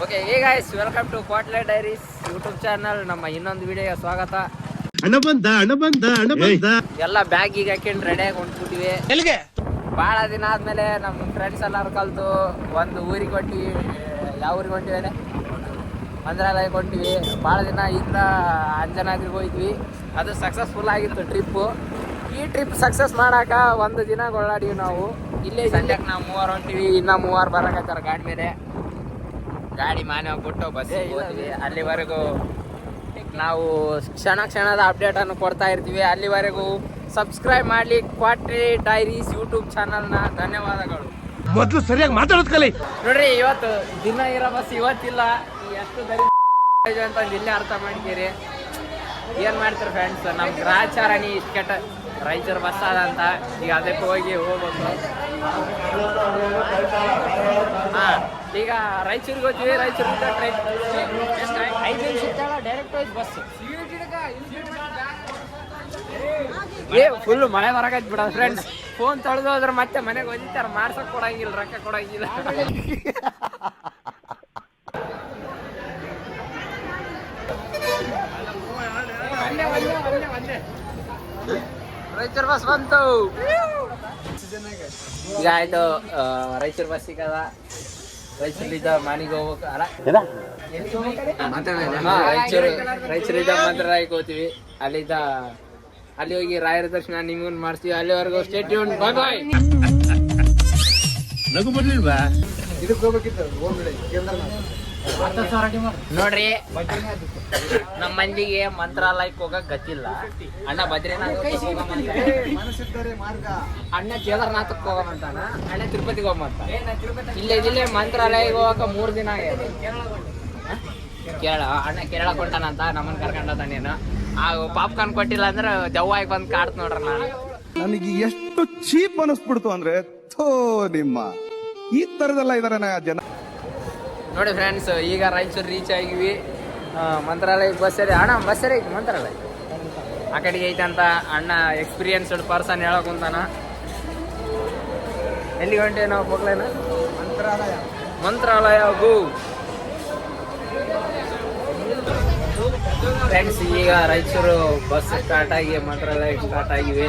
Okay hey guys welcome to ಕ್ವಾಟ್ಲೆ diaries YouTube channel. ನಮ್ಮ ಇನ್ನೊಂದು ವಿಡಿಯೋಗೆ ಸ್ವಾಗತ. ಹಣ ಬಂದ ಎಲ್ಲ ಬ್ಯಾಗ್ ಈಗ ಹಾಕೊಂಡು ರೆಡಿಯಾಗಿ ಹೊಂಟ್ಬಿಟ್ಟಿವಿ. ಎಲ್ಲಿಗೆ? ಭಾಳ ದಿನ ಆದ್ಮೇಲೆ ನಮ್ಮ ಫ್ರೆಂಡ್ಸ್ ಎಲ್ಲರೂ ಕಲ್ತು ಒಂದು ಊರಿಗೆ ಹೊಂಟಿವಿ. ಯಾವ ಊರಿಗೆ ಹೊಂಟಿವೇನೆ? ಮಂತ್ರಾಲಯಕ್ಕೆ ಹೊಂಟಿವಿ. ಭಾಳ ದಿನ ಇಂದ ಅಂಜನಾದ್ರಿಗೆ ಹೋಗಿದ್ವಿ. ಅದು ಸಕ್ಸಸ್ಫುಲ್ ಆಗಿತ್ತು ಟ್ರಿಪ್ಪು. ಈ ಟ್ರಿಪ್ ಸಕ್ಸಸ್ ಮಾಡಾಕ ಒಂದು ದಿನ ಓಡಾಡಿವಿ ನಾವು. ಇಲ್ಲೇ ಸಂಜೆಗೆ ನಾವು 3 ಹೊಂಟಿವಿ. ಇನ್ನೂ 3 ಬರಕತ್ತಾರ ಗಾಡಿ ಮೇಲೆ. ಗಾಡಿ ಮಾನೆ ಹೋಗ್ಬಿಟ್ಟು ಬಸ್ ಹೋದ್ವಿ. ಅಲ್ಲಿವರೆಗೂ ನಾವು ಕ್ಷಣದ ಅಪ್ಡೇಟನ್ನು ಕೊಡ್ತಾ ಇರ್ತೀವಿ. ಅಲ್ಲಿವರೆಗೂ ಸಬ್ಸ್ಕ್ರೈಬ್ ಮಾಡಲಿ ಕ್ವಾಟ್ಲೆ ಡೈರೀಸ್ ಯೂಟ್ಯೂಬ್ ಚಾನಲ್ನ. ಧನ್ಯವಾದಗಳು. ಮೊದಲು ಸರಿಯಾಗಿ ಮಾತಾಡೋದು ಕಲಿ. ನೋಡ್ರಿ, ಇವತ್ತು ದಿನ ಇರೋ ಬಸ್ ಇವತ್ತಿಲ್ಲ. ಎಷ್ಟು ದರಿ ಅಂತ ಇಲ್ಲೇ ಅರ್ಥ ಮಾಡ್ತೀರಿ. ಏನು ಮಾಡ್ತೀರಿ ಫ್ರೆಂಡ್ಸ್, ನಮ್ಮ ಗ್ರಾಚಾರಣಿ ಇಷ್ಟು ಕೆಟ್ಟ ರಾಯಚೂರು ಬಸ್ ಅದಂತ ಈಗ ಅದಕ್ಕೆ ಹೋಗ್ಬೇಕು. ಹಾಂ, ಈಗ ರಾಯಚೂರಿಗೆ ಹೋಗ್ತೀವಿ. ರಾಯಚೂರಿಂದ ಟ್ರೈನ್ 5 ನಿಮಿಷ ಡೈರೆಕ್ಟ್ ಹೋಗಿ ಬಸ್. ಫುಲ್ ಮಳೆ ಬರಕೈತಿ ಬಿಡ ಫ್ರೆಂಡ್ಸ್. ಫೋನ್ ತೊಳೆದು ಹೋದ್ರೆ ಮತ್ತೆ ಮನೆಗೆ ಹೊಂದಿತಾರೆ. ಮಾಡ್ಸಕ್ ಕೊಡಂಗಿಲ್ಲ, ರೊಕ್ಕ ಕೊಡಂಗಿಲ್ಲ. ರಾಯಚೂರು ಬಸ್ ಬಂತು. ಈಗ ಆಯ್ತು, ರಾಯಚೂರು ಬಸ್ ಸಿಗದ. ರಾಯಚೂರಿಂದ ಮನೆಗೆ ಹೋಗ್ಬೇಕು. ರಾಯಚೂರಿಂದ ಮಂತ್ರಾಲಯಕ್ಕೆ ಹೋಗ್ತೀವಿ. ಅಲ್ಲಿ ಹೋಗಿ ರಾಯರ ದರ್ಶನ ನಿಮ್ಗೂ ಮಾಡ್ತೀವಿ. ಅಲ್ಲಿವರೆಗೂ ಸ್ಟೇ ಟ್ಯೂನ್. ಬಾಯ್ ಬಾಯ್. ನಗು ಬರ್ಲಿಲ್ವಾ? ಇದಕ್ಕೆ ಹೋಗ್ಬೇಕಿತ್ತು. ನೋಡ್ರಿ, ನಮ್ಮ ಮಂದಿಗೆ ಮಂತ್ರಾಲಯಕ್ಕೆ ಹೋಗಕ್ ಗೊತ್ತಿಲ್ಲ. ಅಣ್ಣ ಬದ್ರಿನಾಥ್ ಅಣ್ಣ ಕೇದಾರ್ನಾಥಕ್ಕೆ ಹೋಗಮಂತಾನ, ಅಣ್ಣ ತಿರುಪತಿಗೆ ಹೋಗಮಂತ. ಇಲ್ಲೇ ಮಂತ್ರಾಲಯಕ್ಕೆ ಹೋಗಕ 3 ದಿನ ಆಗಿದೆ. ಕೇರಳ ಅಣ್ಣ ಕೇರಳ ಕೊಟ್ಟಾನಂತ, ನಮ್ಮನ್ನ ಕರ್ಕೊಂಡತಾನೇನು. ಆ ಪಾಪ್ಕಾರ್ನ್ ಕೊಟ್ಟಿಲ್ಲ ಅಂದ್ರೆ ದೆವ್ವಾಗಿ ಬಂದು ಕಾಡ್ತ ನೋಡ್ರ. ನನಗೆ ಎಷ್ಟು ಚೀಪ್ ಅನಿಸ್ಬಿಡ್ತು ಅಂದ್ರೆ, ಥೋ ನಿಮ್ಮ ಈ ತರದೆಲ್ಲ ಇದಾರೆ ಜನ. ನೋಡಿ ಫ್ರೆಂಡ್ಸ್, ಈಗ ರಾಯಚೂರು ರೀಚ್ ಆಗಿವಿ. ಮಂತ್ರಾಲಯಕ್ಕೆ ಬಸ್ಸರಿ ಅಣ್ಣ, ಬಸ್ಸರಿ ಐತಿ ಮಂತ್ರಾಲಯ. ಆ ಕಡೆಗೆ ಐತೆ ಅಂತ ಅಣ್ಣ ಎಕ್ಸ್ಪೀರಿಯನ್ಸ್ಡ್ ಪರ್ಸನ್ ಹೇಳಕ್ ಕುಂತಾನ. ಎಲ್ಲಿ ಹೊಂಟೇವಿ ನಾವು? ಹೋಗ್ಲೇನ ಮಂತ್ರಾಲಯ ಗೋ ಫ್ರೆಂಡ್ಸ್. ಈಗ ರಾಯಚೂರು ಬಸ್ ಸ್ಟಾರ್ಟ್ ಆಗಿ ಮಂತ್ರಾಲಯಕ್ಕೆ ಸ್ಟಾರ್ಟ್ ಆಗಿವಿ.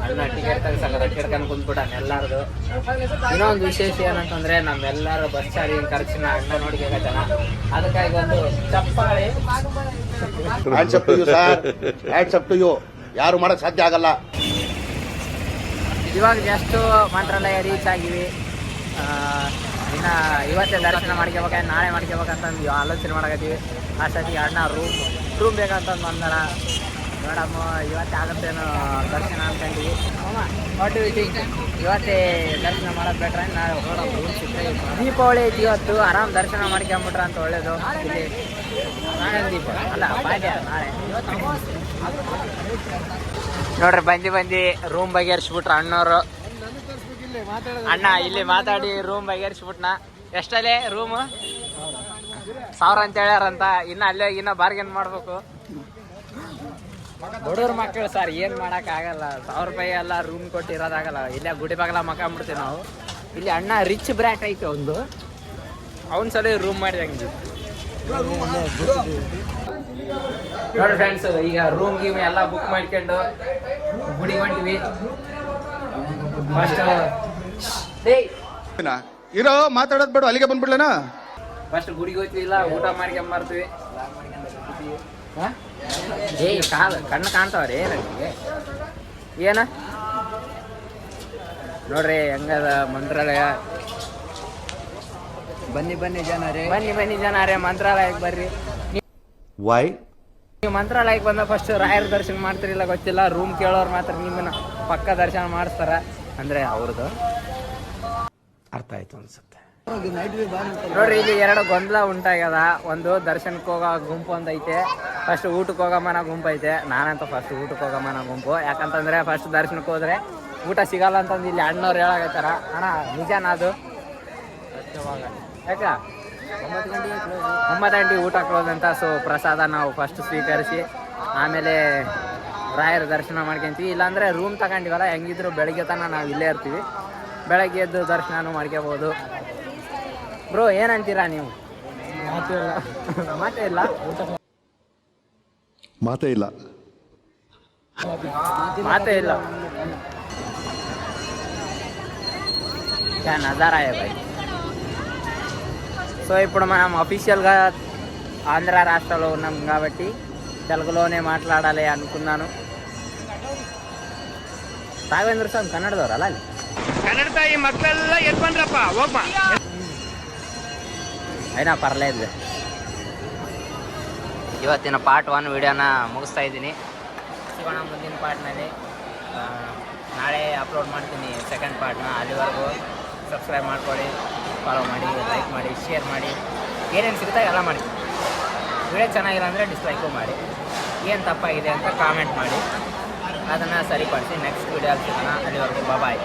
ಅಣ್ಣ ಟಿಕೆಟ್ ತೆಗ್ಸಕ ಕೇಳ್ಕೊಂಡು ಕುಂತ್ಬಿಟ್ಟಾನ ಎಲ್ಲಾರ್ದು. ಇನ್ನೊಂದು ವಿಶೇಷ ಏನಂತಂದ್ರೆ, ನಮ್ಮೆಲ್ಲರ ಬಸ್ ಚಾರ್ಜಿನ ಖರ್ಚಿನ ಅಣ್ಣ ನೋಡ್ಬೇಕಾಗ್ತಾನ. ಅದಕ್ಕಾಗಿ ಒಂದು ಚಪ್ಪಾಳೆ. ಯಾರು ಮಾಡಕ್ ಸಾಧ್ಯ ಆಗಲ್ಲ. ಇವಾಗ ಜಸ್ಟ್ ಮಂತ್ರಾಲಯ ರೀಚ್ ಆಗಿವಿ. ಇನ್ನ ಇವತ್ತೇ ದರ್ಶನ ಮಾಡ್ಕೋಬೇಕ, ನಾಳೆ ಮಾಡ್ಕೋಬೇಕಂತ ಆಲೋಚನೆ ಮಾಡಕತ್ತೀವಿ. ಅಷ್ಟೊತ್ತಿಗೆ ಅಣ್ಣ ರೂಮ್ ಬೇಕಂತಂದು ಬಂದಾರ. ಮೇಡಮ್ ಇವತ್ತೇ ಆಗತ್ತೇನೋ ದರ್ಶನ ಅನ್ಕೊಂಡಿವಿ. What you think? ಇವತ್ತೇ ದರ್ಶನ ಮಾಡೋದು ಬೇಕ್ರೆ ನಾಳೆ ರೂಮ್ ಸಿಕ್ಕರೆ? ದೀಪಾವಳಿ ಐತಿ ಇವತ್ತು, ಆರಾಮ್ ದರ್ಶನ ಮಾಡ್ಕೊಂಬಿಟ್ರ ಅಂತ ಒಳ್ಳೇದು. ಇಲ್ಲಿ ದೀಪ ಅಲ್ಲ ಬಾಲ್ಯ ನಾಳೆ. ನೋಡ್ರಿ, ಬಂದು ರೂಮ್ ಬಗೆಹರಿಸ್ಬಿಟ್ರ ಅಣ್ಣವ್ರು. ಅಣ್ಣ ಇಲ್ಲಿ ಮಾತಾಡಿ ರೂಮ್ ಬಗೆಹರಿಸ್ಬಿಟ್ನ. ಎಷ್ಟಲ್ಲೇ ರೂಮ್? 1000 ಅಂತ ಹೇಳ್ಯಾರಂತ. ಇನ್ನ ಬಾರ್ಗೇನ್ ಮಾಡ್ಬೇಕು. ಬಡವ್ರ ಮಕ್ಕಳು ಸರ್, ಏನು ಮಾಡೋಕ್ಕಾಗಲ್ಲ. 1000 ರೂಪಾಯಿ ಎಲ್ಲ ರೂಮ್ ಕೊಟ್ಟಿರೋದಾಗಲ್ಲ. ಇಲ್ಲೇ ಗುಡಿ ಬಾಗಲ ಮಕ್ಕೊಂಬಿಡ್ತೀವಿ ನಾವು. ಇಲ್ಲಿ ಅಣ್ಣ ರಿಚ್ ಬ್ರ್ಯಾಟ್ ಐತೆ ಒಂದು, ಅವನ ಸಲ ರೂಮ್ ಮಾಡಿದಂಗೆ. ನೋಡಿ ಫ್ರೆಂಡ್ಸ್, ಈಗ ರೂಮ್ ಗೀಮ್ ಎಲ್ಲ ಬುಕ್ ಮಾಡ್ಕೊಂಡು ಗುಡಿಗೆ ಹೊಂಟಿವಿ. ಇರೋ ಮಾತಾಡೋದ್ ಬೇಡ, ಅಲ್ಲಿಗೆ ಬಂದ್ಬಿಡ್ಲೇನಾ? ಫಸ್ಟ್ ಗುಡಿಗೆ ಹೋಗ್ತೀವಿ, ಇಲ್ಲ ಊಟ ಮಾಡ್ಕೊಂಬರ್ತೀವಿ. ಕಣ್ಣು ಕಾಣ್ತಾವ್ರಿ ನನಗೆ. ಏನ ನೋಡ್ರಿ ಹೆಂಗದ ಮಂತ್ರಾಲಯ. ಬನ್ನಿ ಜನರೇ ಮಂತ್ರಾಲಯಕ್ಕೆ ಬರ್ರಿ. ವೈ ನೀವು ಮಂತ್ರಾಲಯಕ್ಕೆ ಬಂದ ಫಸ್ಟ್ ರಾಯರ ದರ್ಶನ ಮಾಡ್ತಿರಿಲ್ಲ ಗೊತ್ತಿಲ್ಲ. ರೂಮ್ ಕೇಳೋರು ಮಾತ್ರ ನಿಮ್ಮನ್ನ ಪಕ್ಕ ದರ್ಶನ ಮಾಡಿಸ್ತಾರ. ಅಂದ್ರೆ ಅವ್ರದ್ದು ಅರ್ಥ ಆಯ್ತು ಅನ್ಸುತ್ತೆ. ನೋಡ್ರಿ, ಇಲ್ಲಿ 2 ಗೊಂದಲ ಉಂಟಾಗ್ಯದ. ಒಂದು ದರ್ಶನಕ್ಕೆ ಹೋಗೋ ಗುಂಪು ಒಂದು ಐತೆ, ಫಸ್ಟ್ ಊಟಕ್ಕೆ ಹೋಗಮ್ಮನ ಗುಂಪು ಐತೆ. ನಾನಂತ ಫಸ್ಟ್ ಊಟಕ್ಕೆ ಹೋಗಮ್ಮನ ಗುಂಪು. ಯಾಕಂತಂದ್ರೆ ಫಸ್ಟ್ ದರ್ಶನಕ್ಕೆ ಹೋದ್ರೆ ಊಟ ಸಿಗಲ್ಲ ಅಂತಂದು ಇಲ್ಲಿ ಅಣ್ಣವ್ರು ಹೇಳಾಗತ್ತಾರ. ಅಣ್ಣ ನಿಜಾನ ಅದು? ಯಾಕ 9 ಗಂಟೆಗೆ ಊಟ ಕ್ಲೋಸ್ ಅಂತ. ಸೊ ಪ್ರಸಾದ ನಾವು ಫಸ್ಟ್ ಸ್ವೀಕರಿಸಿ ಆಮೇಲೆ ರಾಯರ ದರ್ಶನ ಮಾಡ್ಕೊಂತೀವಿ. ಇಲ್ಲಾಂದರೆ ರೂಮ್ ತಗೊಂಡಿವಲ್ಲ, ಹೆಂಗಿದ್ರು ಬೆಳಗ್ಗೆ ತನಕ ನಾವು ಇಲ್ಲೇ ಇರ್ತೀವಿ. ಬೆಳಗ್ಗೆ ಎದ್ದು ದರ್ಶನ ಮಾಡ್ಕೋಬೋದು. ಬ್ರೋ ಏನಂತೀರಾ ನೀವು? ಮಾತೇ ಇಲ್ಲ ಮಾತೇ ಇಲ್ಲ माते ಇಲ್ಲ क्या नज़ारा है भाई. సో ఇప్పుడు మనం అఫీషియల్గా ఆంధ్ర రాష్ట్రంలో ఉన్నాం కాబట్టి తెలుగులోనే మాట్లాడాలి అనుకున్నాను. ರಾಘವೇಂದ್ರ ಸ್ವಾಮಿ ಕನ್ನಡದವ್ರಲ್ಲ ಅಲ್ಲಿ ಕನ್ನಡ ತಾಯಿ ಮಕ್ಕಳೆಲ್ಲ ಎದ್ ಬಂದ್ರಪ್ಪ ಹೋಗ್ಮ అయినా పర్లేదు. ಇವತ್ತಿನ ಪಾರ್ಟ್ 1 ವಿಡಿಯೋನ ಮುಗಿಸ್ತಾ ಇದ್ದೀನಿ. ಸಿಗೋಣ ಮುಂದಿನ ಪಾರ್ಟ್ನಲ್ಲಿ. ನಾಳೆ ಅಪ್ಲೋಡ್ ಮಾಡ್ತೀನಿ ಸೆಕೆಂಡ್ ಪಾರ್ಟ್ನ. ಅಲ್ಲಿವರೆಗೂ ಸಬ್ಸ್ಕ್ರೈಬ್ ಮಾಡ್ಕೊಳ್ಳಿ, ಫಾಲೋ ಮಾಡಿ, ಲೈಕ್ ಮಾಡಿ, ಶೇರ್ ಮಾಡಿ, ಏನೇನು ಸಿಗ್ತಾ ಎಲ್ಲ ಮಾಡಿ. ವಿಡಿಯೋ ಚೆನ್ನಾಗಿಲ್ಲ ಅಂದರೆ ಡಿಸ್ಲೈಕು ಮಾಡಿ. ಏನು ತಪ್ಪಾಗಿದೆ ಅಂತ ಕಾಮೆಂಟ್ ಮಾಡಿ, ಅದನ್ನು ಸರಿಪಡಿಸಿ ನೆಕ್ಸ್ಟ್ ವಿಡಿಯೋ ಸಿಗೋಣ. ಅಲ್ಲಿವರೆಗೂ ಬಾಯ್.